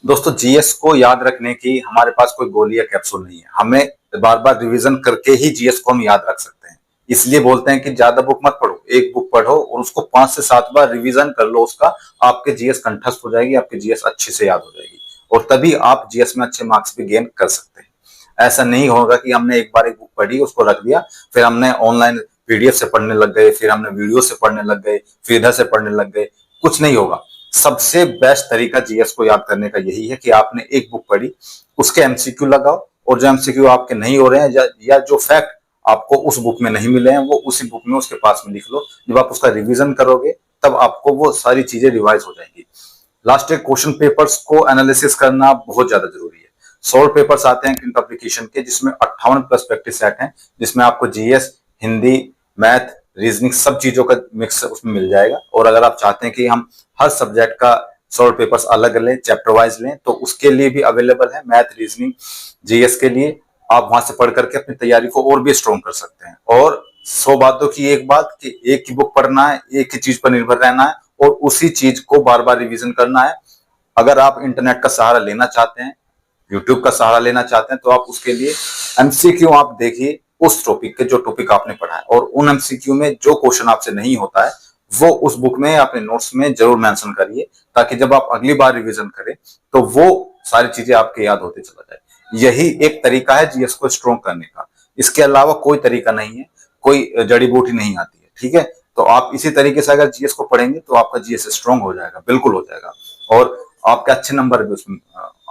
दोस्तों, जीएस को याद रखने की हमारे पास कोई गोली या कैप्सूल नहीं है। हमें बार बार रिवीजन करके ही जीएस को हम याद रख सकते हैं। इसलिए बोलते हैं कि ज्यादा बुक मत पढ़ो, एक बुक पढ़ो और उसको 5 से 7 बार रिवीजन कर लो उसका। आपके जीएस कंठस्थ हो जाएगी, आपके जीएस अच्छे से याद हो जाएगी और तभी आप जीएस में अच्छे मार्क्स भी गेन कर सकते हैं। ऐसा नहीं होगा कि हमने एक बार एक बुक पढ़ी, उसको रख दिया, फिर हमने ऑनलाइन पीडीएफ से पढ़ने लग गए, फिर हमने वीडियो से पढ़ने लग गए, फिर इधर से पढ़ने लग गए। कुछ नहीं होगा। सबसे बेस्ट तरीका जीएस को याद करने का यही है कि आपने एक बुक पढ़ी, उसके एमसीक्यू लगाओ और जो एमसीक्यू आपके नहीं हो रहे हैं या जो फैक्ट आपको उस बुक में नहीं मिले हैं वो उसी बुक में उसके पास में लिख लो। जब आप उसका रिवीजन करोगे तब आपको वो सारी चीजें रिवाइज हो जाएंगी। लास्ट ईयर क्वेश्चन पेपर्स को एनालिसिस करना बहुत ज्यादा जरूरी है। 100 पेपर्स आते हैं क्लिनिकल एप्लीकेशन के, जिसमें 58 प्लस प्रैक्टिस सेट हैं, जिसमें आपको जीएस, हिंदी, मैथ, रीजनिंग सब चीजों का मिक्स उसमें मिल जाएगा। और अगर आप चाहते हैं कि हम हर सब्जेक्ट का 100 पेपर्स अलग लें, चैप्टर वाइज लें, तो उसके लिए भी अवेलेबल है। मैथ, रीजनिंग, जीएस के लिए आप वहां से पढ़ करके अपनी तैयारी को और भी स्ट्रॉन्ग कर सकते हैं। और 100 बातों की एक बात कि एक ही बुक पढ़ना है, एक ही चीज पर निर्भर रहना है और उसी चीज को बार बार रिवीजन करना है। अगर आप इंटरनेट का सहारा लेना चाहते हैं, यूट्यूब का सहारा लेना चाहते हैं, तो आप उसके लिए एमसीक्यू आप देखिए उस टॉपिक के, जो टॉपिक आपने पढ़ा है, और उन एमसीक्यू में जो क्वेश्चन आपसे नहीं होता है वो उस बुक में अपने नोट्स में जरूर मेंशन करिए, ताकि जब आप अगली बार रिवीजन करें तो वो सारी चीजें आपके याद होते चला जाए। यही एक तरीका है जीएस को स्ट्रॉन्ग करने का। इसके अलावा कोई तरीका नहीं है, कोई जड़ी बूटी नहीं आती है। ठीक है, तो आप इसी तरीके से अगर जीएस को पढ़ेंगे तो आपका जीएस स्ट्रॉन्ग हो जाएगा, बिल्कुल हो जाएगा, और आपके अच्छे नंबर भी उसमें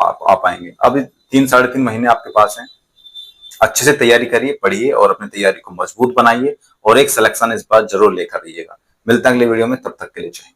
आप आ पाएंगे। अभी 3-3.5 महीने आपके पास हैं। अच्छे से तैयारी करिए, पढ़िए और अपनी तैयारी को मजबूत बनाइए और एक सिलेक्शन इस बार जरूर लेकर आइएगा। मिलते हैं अगले वीडियो में, तब तक के लिए जय हिंद।